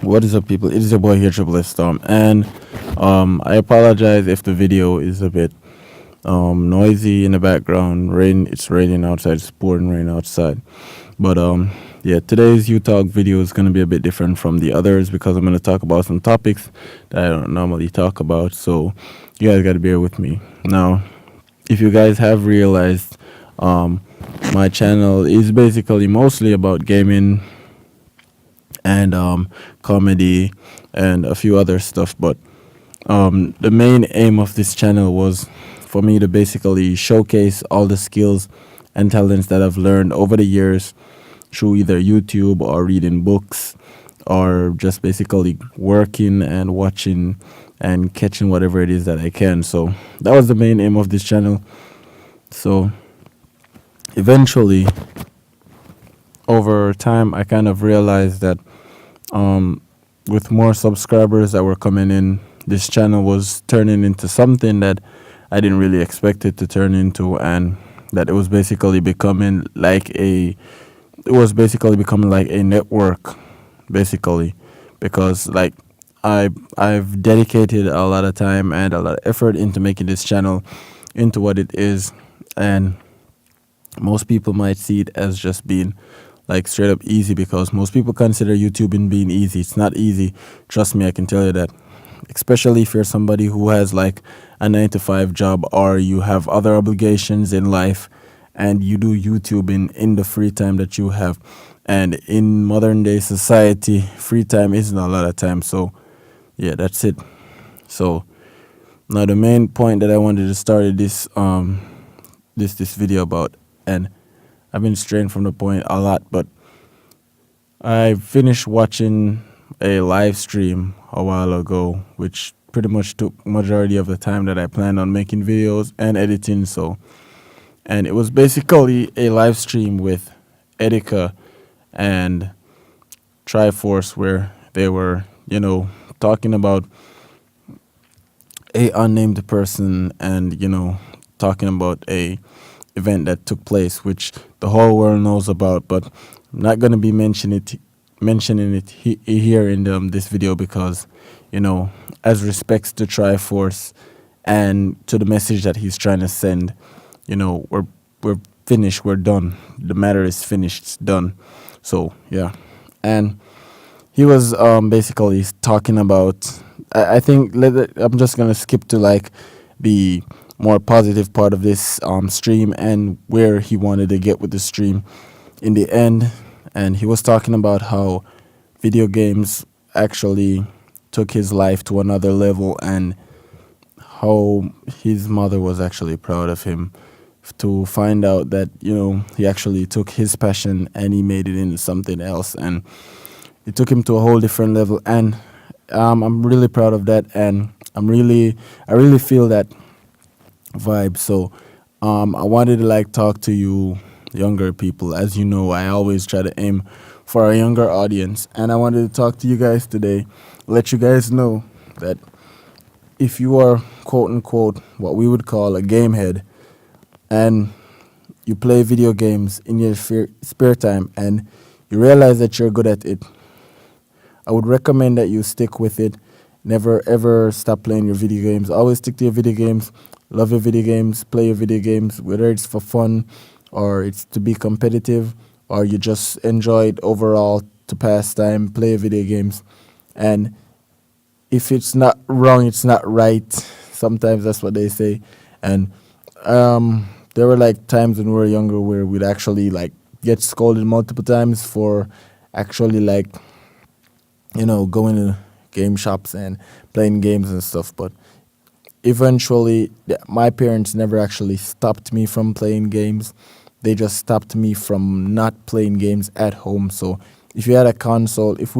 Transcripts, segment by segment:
What is up, people? It is your boy here, Triple S Storm, and I apologize if the video is a bit noisy in the background. It's raining outside. It's pouring rain outside. But yeah, today's YouTalk video is gonna be a bit different from the others because I'm gonna talk about some topics that I don't normally talk about. So you guys gotta bear with me. Now, if you guys have realized, um, my channel is basically mostly about gaming and comedy and a few other stuff. But the main aim of this channel was for me to basically showcase all the skills and talents that I've learned over the years through either YouTube or reading books or just basically working and watching and catching whatever it is that I can. So that was the main aim of this channel. So eventually, over time, I kind of realized that um, with more subscribers that were coming in, this channel was turning into something that I didn't really expect it to turn into, and that it was basically becoming like a network, basically, because like I've dedicated a lot of time and a lot of effort into making this channel into what it is, and most people might see it as just being like straight up easy because most people consider YouTubing being easy. It's not easy. Trust me, I can tell you that. Especially if you're somebody who has like a 9 to 5 job or you have other obligations in life and you do YouTubing in the free time that you have. And in modern day society, free time isn't a lot of time. So yeah, that's it. So now the main point that I wanted to start this video about, and I've been straying from the point a lot, but I finished watching a live stream a while ago, which pretty much took majority of the time that I planned on making videos and editing. So, and it was basically a live stream with Etika and Triforce, where they were, talking about a unnamed person and talking about a event that took place, which the whole world knows about, but I'm not going to be mentioning it here in this video because, as respects to Triforce and to the message that he's trying to send, we're finished, we're done. The matter is finished, it's done. So yeah, and he was basically talking about. I think I'm just gonna skip to like the more positive part of this stream and where he wanted to get with the stream in the end. And he was talking about how video games actually took his life to another level and how his mother was actually proud of him to find out that, he actually took his passion and he made it into something else. And it took him to a whole different level. And I'm really proud of that. And I really feel that vibe. So I wanted to like talk to you younger people. As you know, I always try to aim for a younger audience, and I wanted to talk to you guys today, let you guys know that if you are quote unquote what we would call a game head and you play video games in your spare time and you realize that you're good at it, I would recommend that you stick with it. Never ever stop playing your video games. Always stick to your video games. Love your video games. Play your video games, whether it's for fun or it's to be competitive or you just enjoy it overall to pass time. Play your video games. And if it's not wrong, it's not right. Sometimes that's what they say. And there were like times when we were younger where we'd actually like get scolded multiple times for actually like, going to game shops and playing games and stuff. But eventually, my parents never actually stopped me from playing games. They just stopped me from not playing games at home. So if we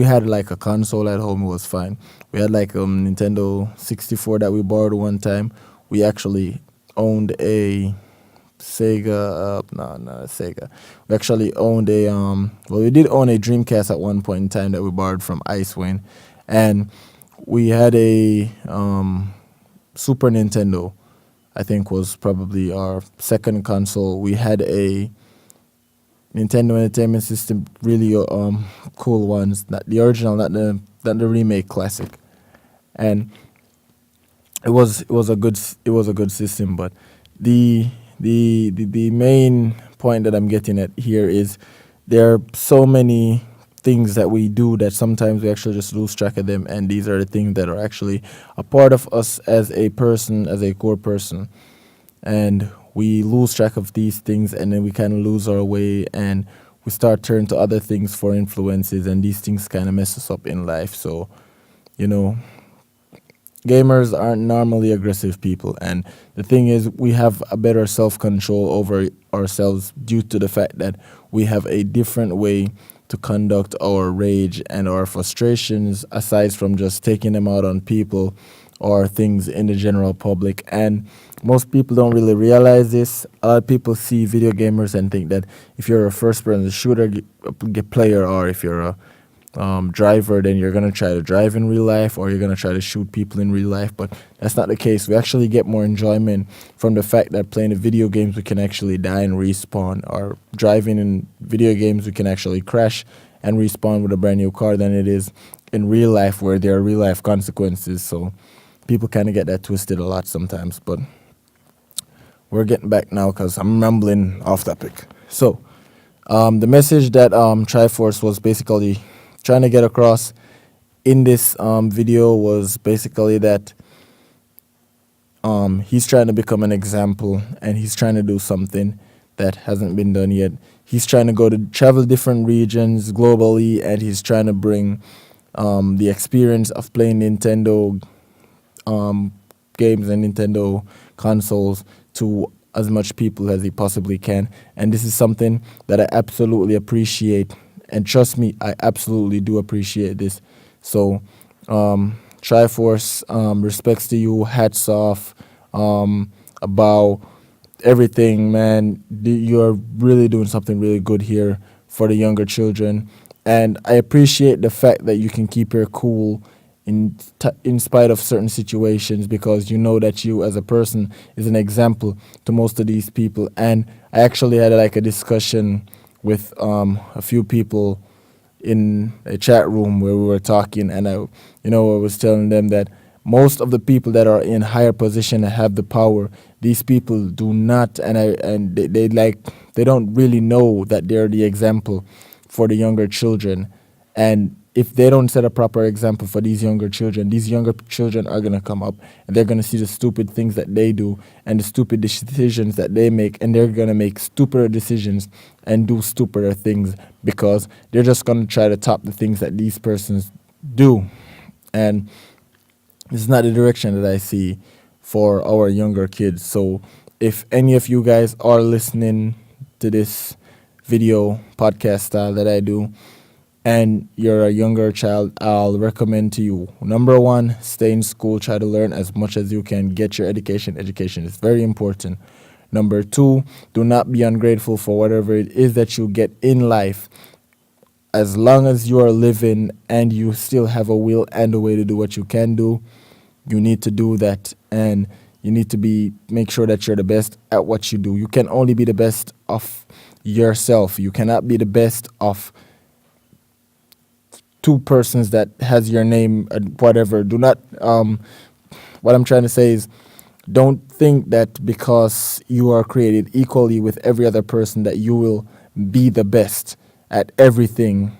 had like a console at home, it was fine. We had like a Nintendo 64 that we borrowed one time. We actually owned a Sega. No, not a Sega. We actually owned we did own a Dreamcast at one point in time that we borrowed from Icewind, and we had a Super Nintendo. I think was probably our second console. We had a Nintendo Entertainment System, really cool ones. Not the original, not the remake classic. And it was a good system. But the the main point that I'm getting at here is there are so many things that we do that sometimes we actually just lose track of them, and these are the things that are actually a part of us as a person, as a core person. And we lose track of these things, and then we kind of lose our way, and we start turning to other things for influences, and these things kind of mess us up in life. So, you know, gamers aren't normally aggressive people, and the thing is we have a better self-control over ourselves due to the fact that we have a different way to conduct our rage and our frustrations, aside from just taking them out on people or things in the general public. And most people don't really realize this. A lot of people see video gamers and think that if you're a first person shooter player, or if you're a driver, then you're going to try to drive in real life, or you're going to try to shoot people in real life. But that's not the case. We actually get more enjoyment from the fact that playing the video games we can actually die and respawn, or driving in video games we can actually crash and respawn with a brand new car, than it is in real life where there are real life consequences. So people kind of get that twisted a lot sometimes. But we're getting back now because I'm rambling off topic. So the message that Triforce was basically trying to get across in this video was basically that he's trying to become an example, and he's trying to do something that hasn't been done yet. He's trying to travel different regions globally, and he's trying to bring the experience of playing Nintendo games and Nintendo consoles to as much people as he possibly can. And this is something that I absolutely appreciate. And trust me, I absolutely do appreciate this. So, Triforce, respects to you, hats off, about everything, man. You're really doing something really good here for the younger children. And I appreciate the fact that you can keep your cool in spite of certain situations, because you know that you as a person is an example to most of these people. And I actually had like a discussion with a few people in a chat room where we were talking, and I was telling them that most of the people that are in higher position and have the power, these people do not, and they don't really know that they're the example for the younger children. And if they don't set a proper example for these younger children are going to come up, and they're going to see the stupid things that they do and the stupid decisions that they make, and they're going to make stupider decisions and do stupider things, because they're just going to try to top the things that these persons do. And this is not the direction that I see for our younger kids. So if any of you guys are listening to this video podcast style that I do, and you're a younger child, I'll recommend to you, number one, stay in school, try to learn as much as you can, get your education. Education is very important. Number two, do not be ungrateful for whatever it is that you get in life. As long as you are living and you still have a will and a way to do what you can do, you need to do that. And you need to make sure that you're the best at what you do. You can only be the best of yourself. You cannot be the best of two persons that has your name, whatever. Do not, what I'm trying to say is, don't think that because you are created equally with every other person that you will be the best at everything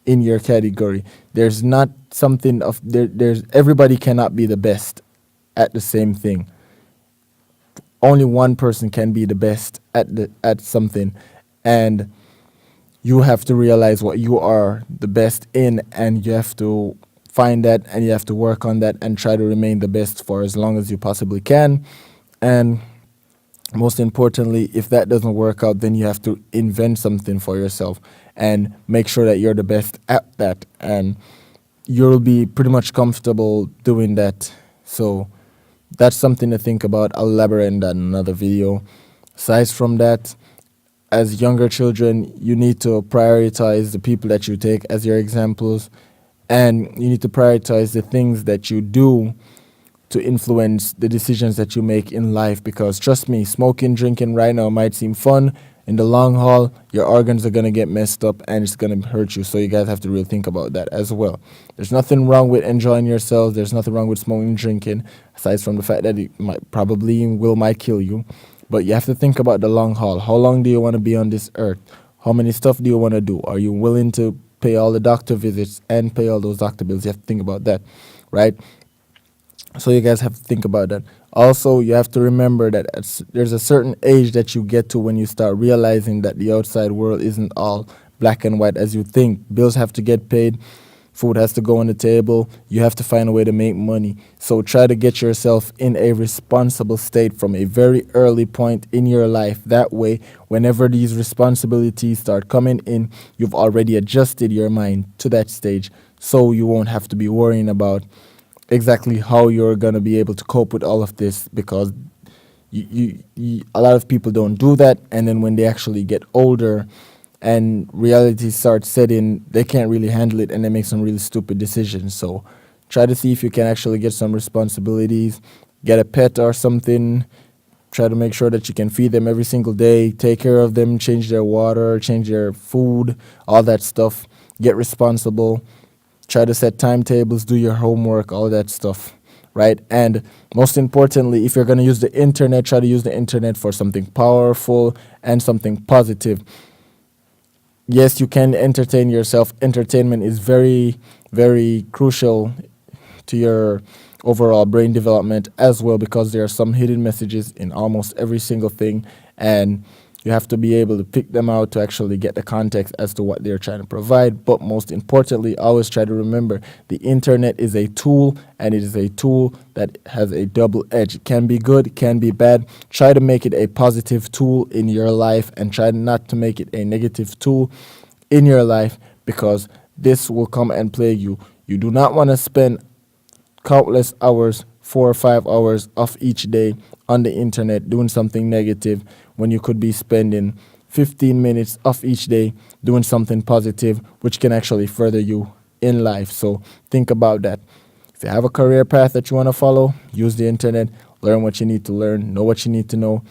in your category. There's not something of there's everybody cannot be the best at the same thing. Only one person can be the best at something, and you have to realize what you are the best in, and you have to find that, and you have to work on that, and try to remain the best for as long as you possibly can. And most importantly, if that doesn't work out, then you have to invent something for yourself and make sure that you're the best at that, and you'll be pretty much comfortable doing that. So that's something to think about. I'll elaborate on that in another video. Aside from that, as younger children, you need to prioritize the people that you take as your examples, and you need to prioritize the things that you do to influence the decisions that you make in life. Because trust me, smoking, drinking right now might seem fun in the long haul, your organs are gonna get messed up and it's gonna hurt you. So you guys have to really think about that as well. There's nothing wrong with enjoying yourselves. There's nothing wrong with smoking and drinking, aside from the fact that it might kill you. But you have to think about the long haul. How long do you want to be on this earth? How many stuff do you want to do? Are you willing to pay all the doctor visits and pay all those doctor bills? You have to think about that, right? So you guys have to think about that. Also, you have to remember that there's a certain age that you get to when you start realizing that the outside world isn't all black and white as you think. Bills have to get paid. Food has to go on the table. You have to find a way to make money. So try to get yourself in a responsible state from a very early point in your life. That way, whenever these responsibilities start coming in, you've already adjusted your mind to that stage. So you won't have to be worrying about exactly how you're going to be able to cope with all of this, because a lot of people don't do that. And then when they actually get older, and reality starts setting, they can't really handle it and they make some really stupid decisions. So try to see if you can actually get some responsibilities, get a pet or something. Try to make sure that you can feed them every single day, take care of them, change their water, change their food, all that stuff. Get responsible. Try to set timetables, do your homework, all that stuff, right? And most importantly, if you're going to use the internet, try to use the internet for something powerful and something positive. Yes, you can entertain yourself. Entertainment is very, very crucial to your overall brain development as well, because there are some hidden messages in almost every single thing, and you have to be able to pick them out to actually get the context as to what they're trying to provide. But most importantly, always try to remember the internet is a tool, and it is a tool that has a double edge. It can be good, it can be bad. Try to make it a positive tool in your life and try not to make it a negative tool in your life, because this will come and plague you. You do not want to spend countless hours, 4 or 5 hours of each day on the internet doing something negative, when you could be spending 15 minutes of each day doing something positive, which can actually further you in life. So think about that. If you have a career path that you want to follow, use the internet, learn what you need to learn, know what you need to know,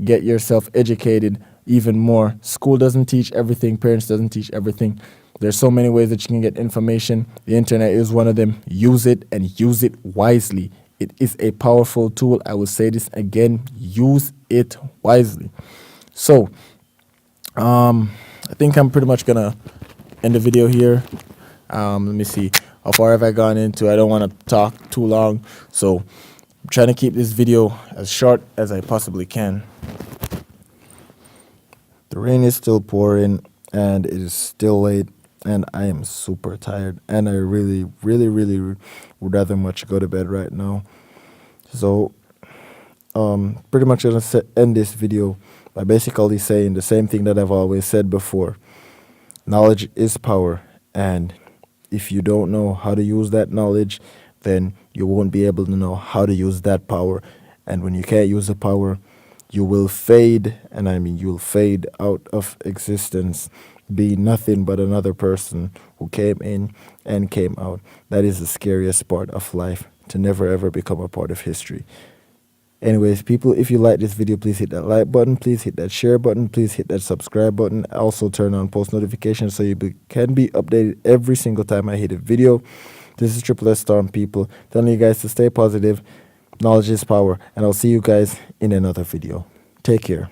get yourself educated even more. School doesn't teach everything, parents doesn't teach everything. There's so many ways that you can get information. The internet is one of them. Use it, and use it wisely. It is a powerful tool. I will say this again, use it wisely. So, I think I'm pretty much gonna end the video here. Let me see, how far have I gone into? I don't want to talk too long, so I'm trying to keep this video as short as I possibly can. The rain is still pouring, and it is still late, and I am super tired, and I really, really, really would rather much go to bed right now. So, pretty much gonna end this video by basically saying the same thing that I've always said before. Knowledge is power, and if you don't know how to use that knowledge, then you won't be able to know how to use that power. And when you can't use the power, you will fade, and I mean you'll fade out of existence, be nothing but another person who came in and came out. That is the scariest part of life, to never ever become a part of history. Anyways, people, if you like this video, please hit that like button, please hit that share button, please hit that subscribe button. Also turn on post notifications so you can be updated every single time I hit a video. This is Triple S Storm, people, telling you guys to stay positive. Knowledge is power, and I'll see you guys in another video. Take care.